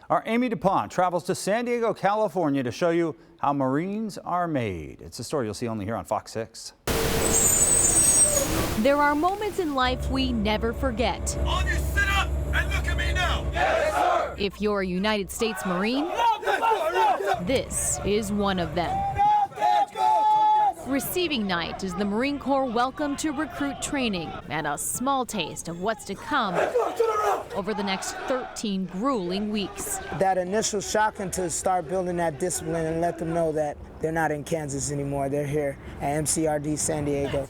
Our Amy DuPont travels to San Diego, California to show you how Marines are made. It's a story you'll see only here on Fox 6. There are moments in life we never forget. All of you sit up and look at me now. Yes, sir. If you're a United States Marine, this is one of them. Receiving night is the Marine Corps welcome to recruit training and a small taste of what's to come over the next 13 grueling weeks. That initial shock and to start building that discipline and let them know that they're not in Kansas anymore. They're here at MCRD San Diego.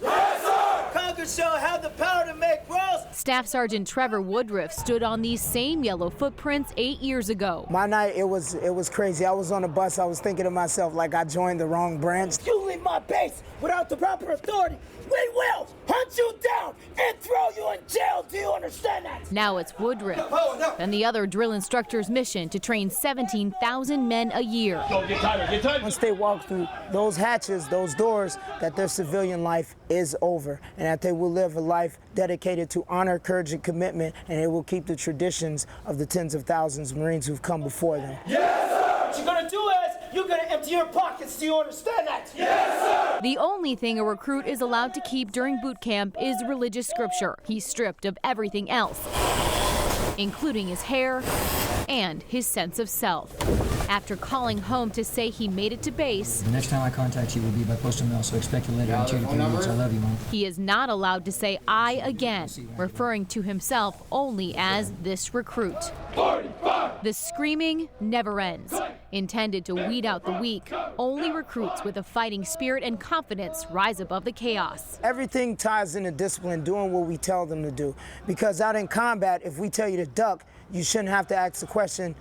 Congress shall have the power to make rules. Staff Sergeant Trevor Woodruff stood on these same yellow footprints 8 years ago. My night, it was crazy. I was on the bus. I was thinking to myself, like I joined the wrong branch. You leave my base without the proper authority, we will hunt you down and throw you in jail. Do you understand that? Now it's Woodruff and the other drill instructor's mission to train 17,000 men a year. Once they walk through those hatches, those doors, that their civilian life is over and that they will live a life dedicated to honor, courage, and commitment, and it will keep the traditions of the tens of thousands of Marines who've come before them. Yes, sir. What you're gonna do is you're gonna empty your pockets. Do you understand that? Yes, sir. The only thing a recruit is allowed to keep during boot camp is religious scripture. He's stripped of everything else, including his hair and his sense of self. After calling home to say he made it to base, the next time I contact you will be by postal mail, so expect a letter in 2 to 3 weeks. I love you, Mom. He is not allowed to say I again, referring to himself only as this recruit. 45. The screaming never ends. Intended to weed out the weak, only recruits with a fighting spirit and confidence rise above the chaos. Everything ties into discipline, doing what we tell them to do. Because out in combat, if we tell you to duck, you shouldn't have to ask the question,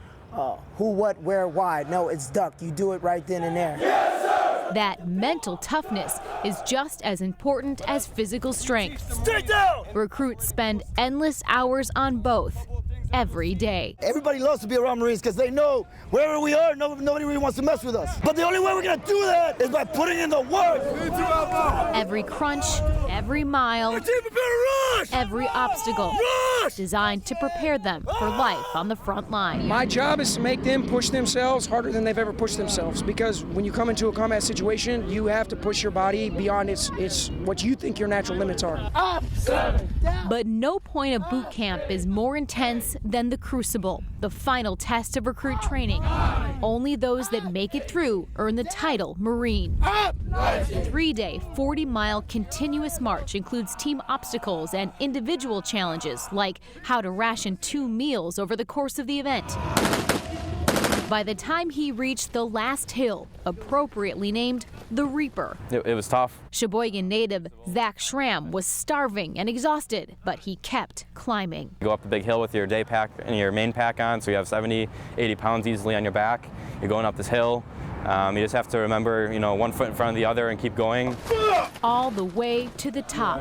who, what, where, why. No, it's duck. You do it right then and there. Yes, sir. That mental toughness is just as important as physical strength. Stay down. Recruits spend endless hours on both every day. Everybody loves to be around Marines because they know wherever we are, nobody really wants to mess with us. But the only way we're going to do that is by putting in the work. Every crunch, every mile, every obstacle designed to prepare them for life on the front line. My job is to make them push themselves harder than they've ever pushed themselves, because when you come into a combat situation, you have to push your body beyond its what you think your natural limits are. But no point of boot camp is more intense than the crucible, the final test of recruit training. Only those that make it through earn the title Marine. 3-day, 40-mile continuous march includes team obstacles and individual challenges, like how to ration 2 meals over the course of the event. By the time he reached the last hill, appropriately named the Reaper, it was tough. Sheboygan native Zach Schramm was starving and exhausted, but he kept climbing. You go up the big hill with your day pack and your main pack on, so you have 70, 80 pounds easily on your back. You're going up this hill. You just have to remember, one foot in front of the other and keep going. All the way to the top,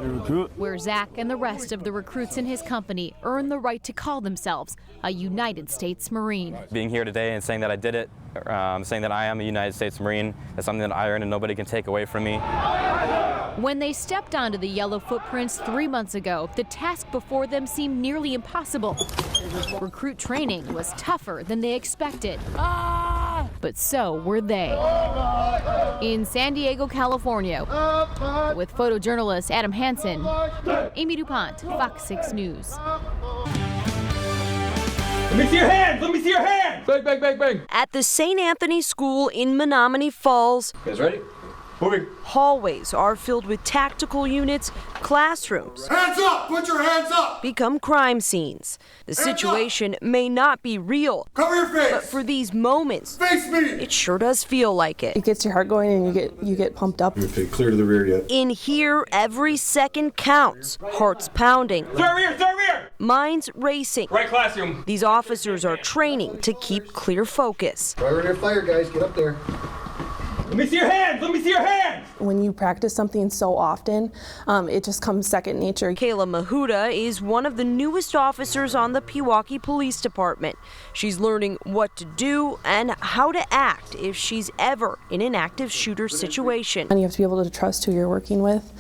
where Zach and the rest of the recruits in his company earn the right to call themselves a United States Marine. Being here today and saying that I did it, saying that I am a United States Marine, that's something that I earned and nobody can take away from me. When they stepped onto the yellow footprints 3 months ago, the task before them seemed nearly impossible. Recruit training was tougher than they expected. But so were they. In San Diego, California, with photojournalist Adam Hansen, Amy DuPont, Fox 6 News. Let me see your hands! Let me see your hands! Bang, bang, bang, bang. At the St. Anthony School in Menominee Falls, You guys ready? Moving. hallways are filled with tactical units, classrooms Hands up! Put your hands up! become crime scenes. The situation may not be real, Cover your face! but for these moments, Face me! it sure does feel like it. It gets your heart going and you get pumped up. Okay, clear to the rear yet. In here, every second counts. Hearts pounding, Third rear! minds racing. Right classroom. These officers are training to keep clear focus. Priority fire, guys. Get up there. Let me see your hands! Let me see your hands! When you practice something so often, it just comes second nature. Kayla Mahuda is one of the newest officers on the Pewaukee Police Department. She's learning what to do and how to act if she's ever in an active shooter situation. And you have to be able to trust who you're working with,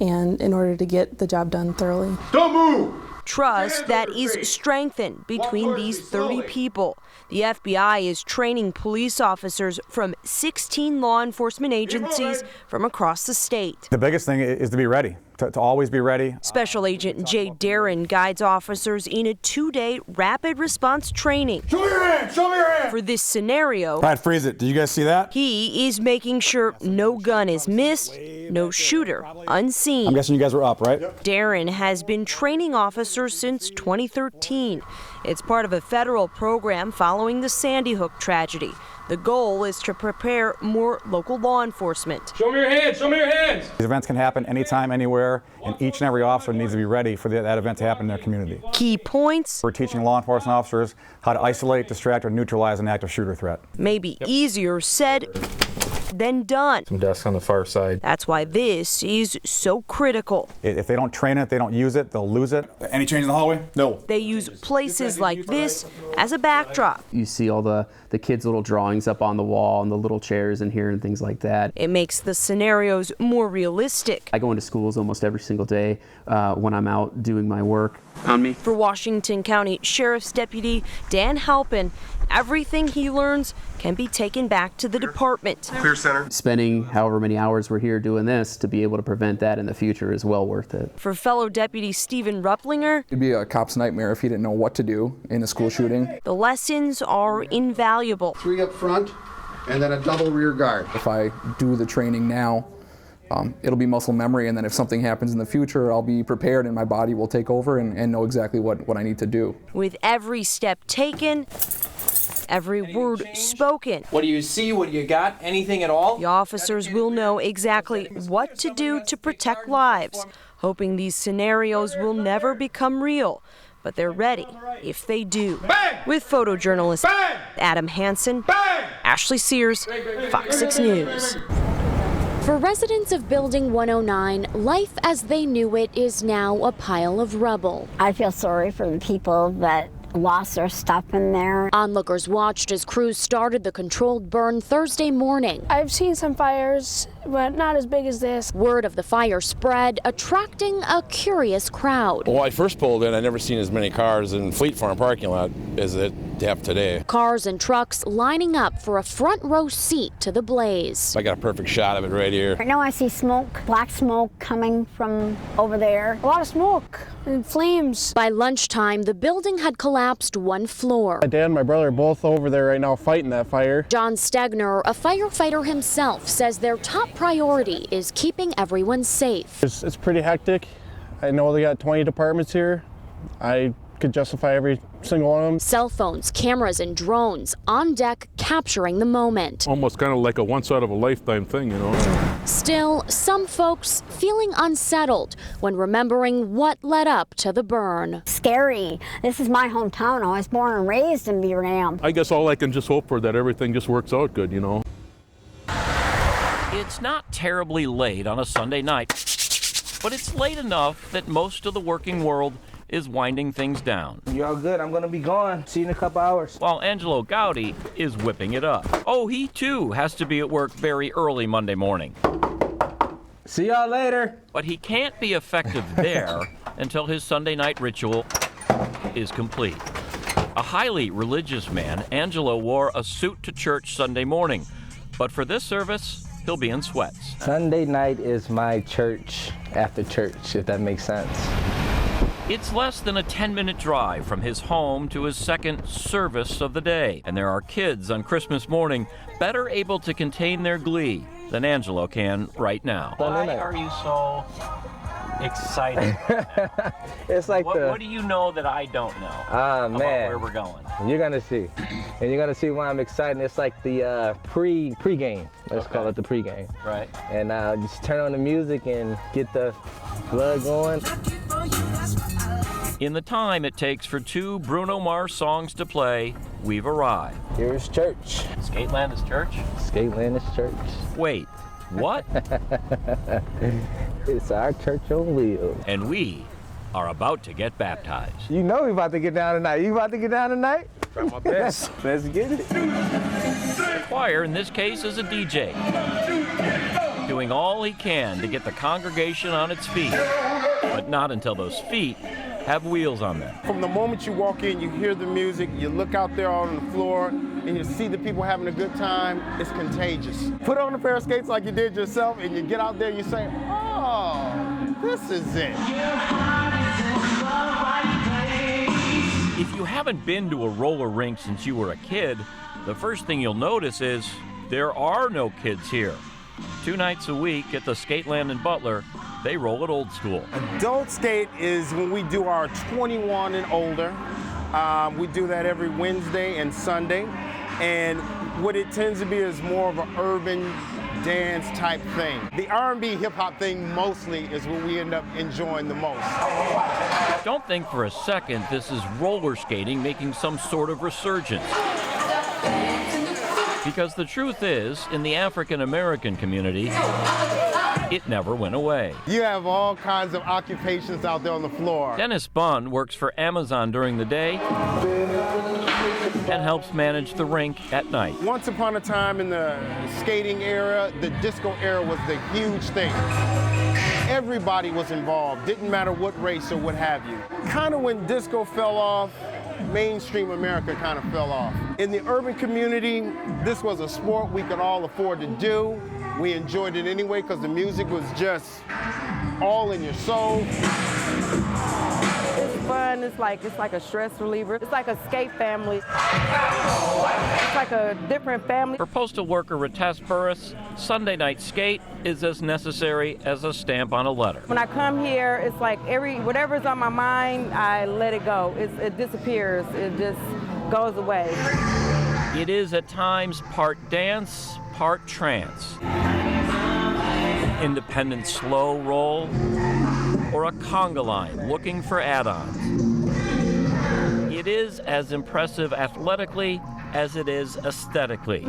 and in order to get the job done thoroughly. Don't move! trust that is strengthened between these 30 people. The FBI is training police officers from 16 law enforcement agencies from across the state. The biggest thing is to be ready, to always be ready. Special Agent Jay Darren guides officers in a 2-day rapid response training. Show me your hand! Show me your hand! For this scenario, All right, freeze it. Did you guys see that? he is making sure no gun is missed, no shooter unseen. I'm guessing you guys were up, right? Darren has been training officers since 2013. It's part of a federal program following the Sandy Hook tragedy. The goal is to prepare more local law enforcement. Show me your hands! Show me your hands! These events can happen anytime, anywhere, and each and every officer needs to be ready for that event to happen in their community. Key points: We're teaching law enforcement officers how to isolate, distract, or neutralize an active shooter threat. Maybe easier said than done. Some desks on the far side. That's why this is so critical. If they don't train it, they don't use it, they'll lose it. Any change in the hallway? No. They use places like this as a backdrop. You see all the kids' little drawings up on the wall and the little chairs in here and things like that. It makes the scenarios more realistic. I go into schools almost every single day when I'm out doing my work. On me. For Washington County Sheriff's Deputy Dan Halpin, everything he learns can be taken back to the department. Clear center. Spending however many hours we're here doing this to be able to prevent that in the future is well worth it. For fellow Deputy Stephen Rupplinger, it'd be a cop's nightmare if he didn't know what to do in a school shooting. The lessons are invaluable. 3 up front and then a double rear guard. If I do the training now, it'll be muscle memory, and then if something happens in the future, I'll be prepared and my body will take over and know exactly what I need to do. With every step taken, every word spoken. What do you see? What do you got? Anything at all? The officers will know exactly what to do to protect lives, hoping these scenarios will never become real. But they're ready if they do. Bang! With photojournalist Bang! Adam Hansen, Bang! Ashley Sears, Fox 6 News. For residents of Building 109, life as they knew it is now a pile of rubble. I feel sorry for the people that lost their stuff in there. Onlookers watched as crews started the controlled burn Thursday morning. I've seen some fires, but not as big as this. Word of the fire spread, attracting a curious crowd. Well, I first pulled in, I never seen as many cars in Fleet Farm parking lot as it have today. Cars and trucks lining up for a front row seat to the blaze. I got a perfect shot of it right here. Right now I see smoke, black smoke coming from over there. A lot of smoke and flames. By lunchtime, the building had collapsed one floor. My dad and my brother are both over there right now fighting that fire. John Stegner, a firefighter himself, says their top priority is keeping everyone safe. It's pretty hectic. I know they got 20 departments here. I could justify every single one of them. Cell phones, cameras, and drones on deck capturing the moment. Almost kind of like a once out of a lifetime thing, you know. Still, some folks feeling unsettled when remembering what led up to the burn. Scary. This is my hometown. I was born and raised in Beaver Dam. I guess all I can just hope for that everything just works out good, you know. It's not terribly late on a Sunday night, but it's late enough that most of the working world is winding things down. You're all good. I'm going to be gone. See you in a couple hours. While Angelo Gowdy is whipping it up. Oh, he too has to be at work very early Monday morning. See y'all later. But he can't be effective there until his Sunday night ritual is complete. A highly religious man, Angelo wore a suit to church Sunday morning. But for this service, he'll be in sweats. Sunday night is my church after church, if that makes sense. It's less than a 10-minute drive from his home to his second service of the day. And there are kids on Christmas morning better able to contain their glee than Angelo can right now. Why are you so excited? It's like what do you know that I don't know about where we're going? You're going to see. And you're going to see why I'm excited. It's like the pre-game. Let's call it the pre-game. Right. And just turn on the music and get the blood going. In the time it takes for 2 Bruno Mars songs to play, we've arrived. Here's church. Skateland is church? Skateland is church. Wait, what? It's our church on wheels. And we are about to get baptized. You know we about to get down tonight. You about to get down tonight? Try my best. Let's get it. The choir in this case is a DJ, doing all he can to get the congregation on its feet. But not until those feet have wheels on them. From the moment you walk in, you hear the music, you look out there on the floor, and you see the people having a good time. It's contagious. Put on a pair of skates like you did yourself, and you get out there, you say, oh, this is it. If you haven't been to a roller rink since you were a kid, the first thing you'll notice is there are no kids here. 2 nights a week at the Skateland in Butler, they roll it old school. Adult skate is when we do our 21 and older. We do that every Wednesday and Sunday. And what it tends to be is more of an urban dance type thing. The R&B hip hop thing mostly is what we end up enjoying the most. Don't think for a second this is roller skating making some sort of resurgence. Because the truth is, in the African American community, it never went away. You have all kinds of occupations out there on the floor. Dennis Bunn works for Amazon during the day and helps manage the rink at night. Once upon a time in the skating era, the disco era was the huge thing. Everybody was involved, didn't matter what race or what have you. Kind of when disco fell off, mainstream America kind of fell off. In the urban community, this was a sport we could all afford to do. We enjoyed it anyway because the music was just all in your soul. It's fun. It's like a stress reliever. It's like a skate family. It's like a different family. For postal worker Rates Burris, Sunday night skate is as necessary as a stamp on a letter. When I come here, it's like whatever's on my mind, I let it go. It disappears. It just goes away. It is at times part dance, part trance. Independent slow roll or a conga line looking for add-ons. It is as impressive athletically as it is aesthetically.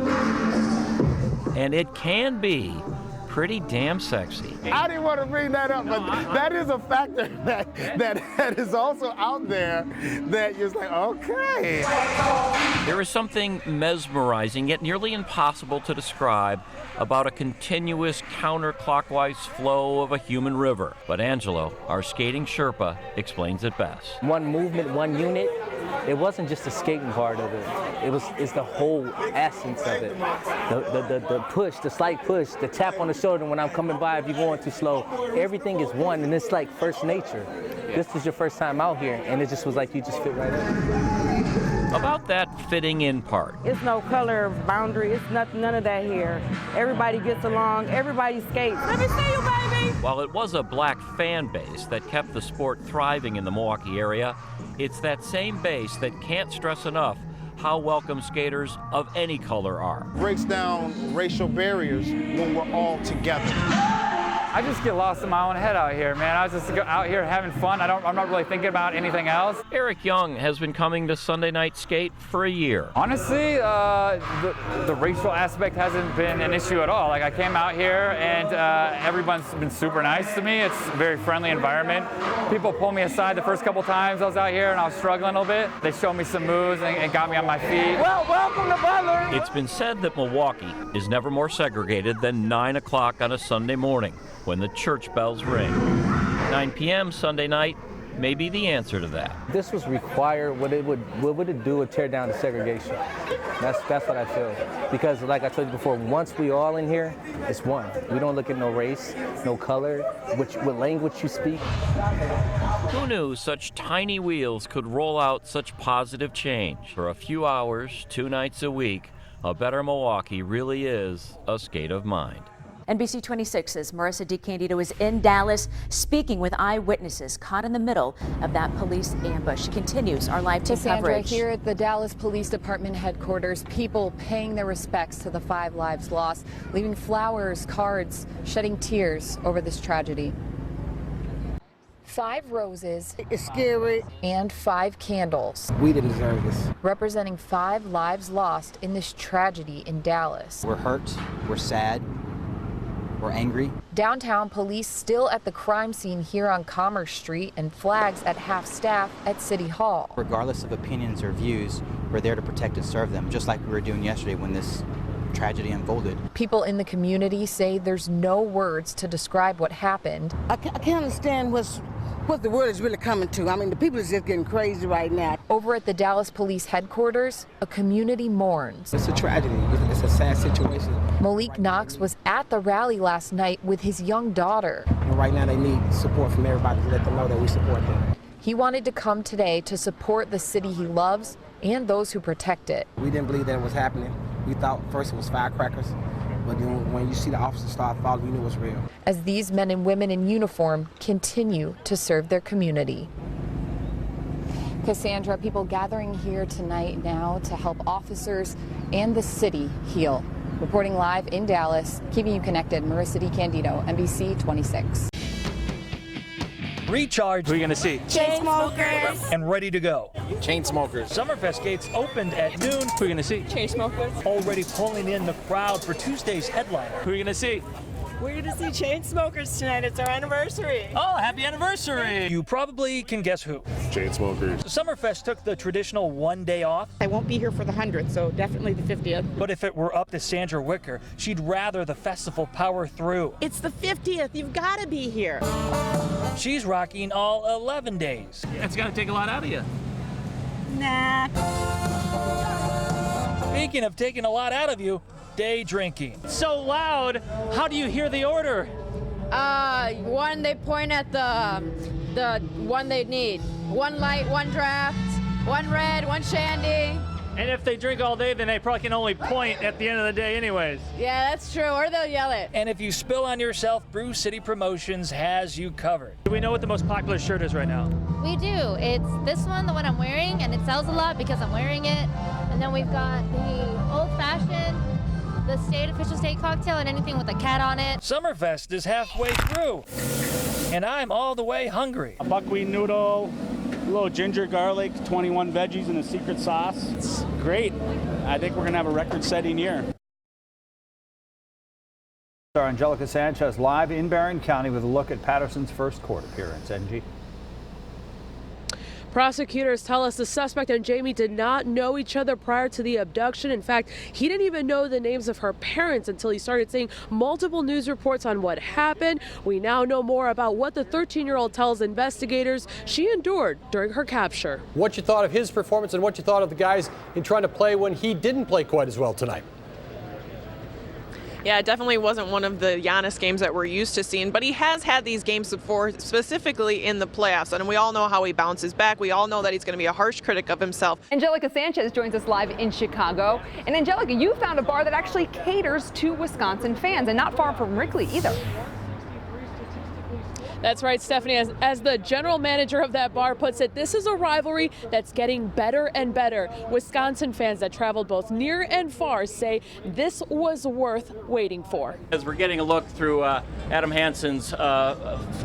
And it can be pretty damn sexy. I didn't want to bring that up, but that is a factor that is also out there that you're like, okay. There is something mesmerizing yet nearly impossible to describe about a continuous counterclockwise flow of a human river. But Angelo, our skating Sherpa, explains it best. One movement, one unit. It wasn't just the skating part of it. It's the whole essence of it. The push, the slight push, the tap on the shoulder when I'm coming by if you're going too slow. Everything is one, and it's like first nature. This was your first time out here, and it just was like you just fit right in. About that fitting in part. It's no color boundary. It's none of that here. Everybody gets along. Everybody skates. Let me see you, baby! While it was a black fan base that kept the sport thriving in the Milwaukee area, it's that same base that can't stress enough how welcome skaters of any color are. Breaks down racial barriers when we're all together. I just get lost in my own head out here, man. I was just out here having fun. I'm not really thinking about anything else. Eric Young has been coming to Sunday night skate for a year. Honestly, the racial aspect hasn't been an issue at all. Like, I came out here and everyone's been super nice to me. It's a very friendly environment. People pulled me aside the first couple times I was out here and I was struggling a little bit. They showed me some moves and got me on my feet. Well, welcome to Butler. It's been said that Milwaukee is never more segregated than 9 o'clock on a Sunday morning when the church bells ring. 9 p.m. Sunday night may be the answer to that. This was required. What would it do would tear down the segregation. That's what I feel. Because like I told you before, once we all in here, it's one. We don't look at no race, no color, what language you speak. Who knew such tiny wheels could roll out such positive change? For a few hours, 2 nights a week, a better Milwaukee really is a skate of mind. NBC 26's Marissa DiCandido is in Dallas speaking with eyewitnesses caught in the middle of that police ambush. She continues our live team coverage. Here at the Dallas Police Department headquarters, people paying their respects to the 5 lives lost, leaving flowers, cards, shedding tears over this tragedy. 5 roses. It's scary. And 5 candles. We didn't deserve this. Representing 5 lives lost in this tragedy in Dallas. We're hurt. We're sad. We're angry. Downtown police still at the crime scene here on Commerce Street and flags at half staff at City Hall. Regardless of opinions or views, we're there to protect and serve them, just like we were doing yesterday when this tragedy unfolded. People in the community say there's no words to describe what happened. I can't understand what the world is really coming to. I mean, the people is just getting crazy right now. Over at the Dallas Police headquarters, a community mourns. It's a tragedy. It's a sad situation. Malik Knox was at the rally last night with his young daughter. And right now they need support from everybody to let them know that we support them. He wanted to come today to support the city he loves and those who protect it. We didn't believe that it was happening. We thought first it was firecrackers, but then when you see the officers start falling, you knew it was real. As these men and women in uniform continue to serve their community. Cassandra, people gathering here tonight now to help officers and the city heal. Reporting live in Dallas, keeping you connected, Marissa DiCandido, NBC 26. Recharge. Who are you going to see? Chainsmokers. And ready to go. Chainsmokers. Summerfest gates opened at noon. Who are you going to see? Chainsmokers. Already pulling in the crowd for Tuesday's headliner. Who are you going to see? We're going to see Chainsmokers tonight. It's our anniversary. Oh, happy anniversary. You probably can guess who. Chainsmokers. Summerfest took the traditional one day off. I won't be here for the 100th, so definitely the 50th. But if it were up to Sandra Wicker, she'd rather the festival power through. It's the 50th. You've got to be here. She's rocking all 11 days. That's got to take a lot out of you. Nah. Speaking of taking a lot out of you, day drinking. So loud, how do you hear the order? One, they point at the one they need. One light, one draft, one red, one shandy. And if they drink all day, then they probably can only point at the end of the day anyways. Yeah, that's true, or they'll yell it. And if you spill on yourself, Brew City Promotions has you covered. Do we know what the most popular shirt is right now? We do. It's this one, the one I'm wearing, and it sells a lot because I'm wearing it. And then we've got the old-fashioned, the official state cocktail, and anything with a cat on it. Summerfest is halfway through, and I'm all the way hungry. A buckwheat noodle, a little ginger garlic, 21 veggies and a secret sauce. It's great. I think we're going to have a record-setting year. Star Angelica Sanchez live in Barron County with a look at Patterson's first court appearance. NG. Prosecutors tell us the suspect and Jamie did not know each other prior to the abduction. In fact, he didn't even know the names of her parents until he started seeing multiple news reports on what happened. We now know more about what the 13-year-old tells investigators she endured during her capture. What you thought of his performance and what you thought of the guys in trying to play when he didn't play quite as well tonight. Yeah, it definitely wasn't one of the Giannis games that we're used to seeing, but he has had these games before, specifically in the playoffs, and we all know how he bounces back. We all know that he's going to be a harsh critic of himself. Angelica Sanchez joins us live in Chicago. And Angelica, you found a bar that actually caters to Wisconsin fans, and not far from Wrigley either. That's right, Stephanie. As the general manager of that bar puts it, this is a rivalry that's getting better and better. Wisconsin fans that traveled both near and far say this was worth waiting for. As we're getting a look through Adam Hansen's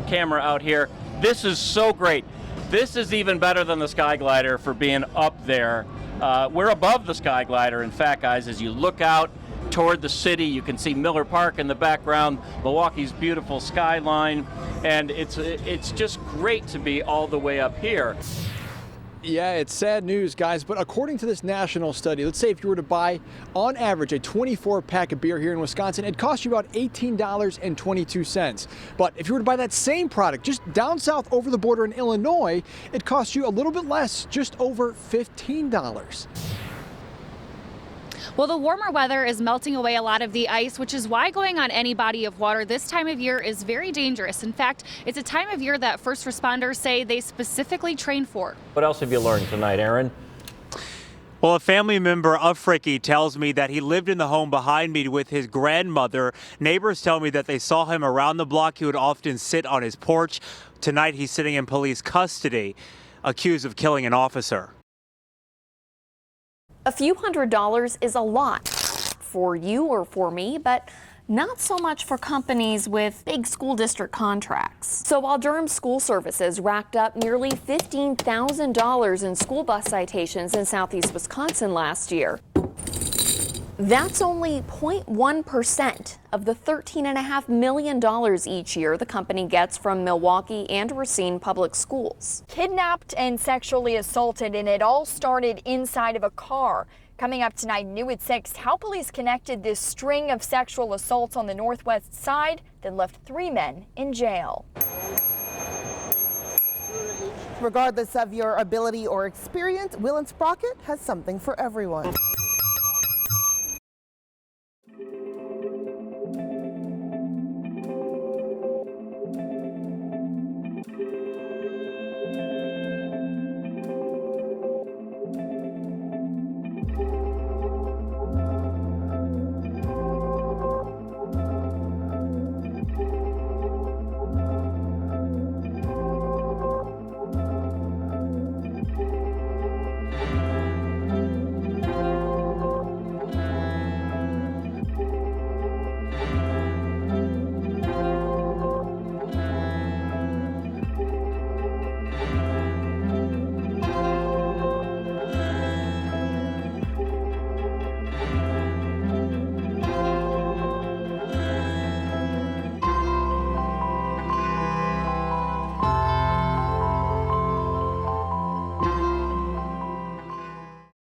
camera out here, this is so great. This is even better than the Sky Glider for being up there. We're above the Sky Glider. In fact, guys, as you look out toward the city, you can see Miller Park in the background, Milwaukee's beautiful skyline, and it's just great to be all the way up here. Yeah, it's sad news, guys, but according to this national study, let's say if you were to buy, on average, a 24-pack of beer here in Wisconsin, it'd cost you about $18.22. But if you were to buy that same product just down south over the border in Illinois, it costs you a little bit less, just over $15. Well, the warmer weather is melting away a lot of the ice, which is why going on any body of water this time of year is very dangerous. In fact, it's a time of year that first responders say they specifically train for. What else have you learned tonight, Aaron? Well, a family member of Fricky tells me that he lived in the home behind me with his grandmother. Neighbors tell me that they saw him around the block. He would often sit on his porch. Tonight, he's sitting in police custody, accused of killing an officer. A few $100s is a lot for you or for me, but not so much for companies with big school district contracts. So while Durham School Services racked up nearly $15,000 in school bus citations in southeast Wisconsin last year, that's only 0.1% of the $13.5 million each year the company gets from Milwaukee and Racine public schools. Kidnapped and sexually assaulted, and it all started inside of a car. Coming up tonight, new at 6, how police connected this string of sexual assaults on the northwest side that left 3 men in jail. Regardless of your ability or experience, Will and Sprocket has something for everyone.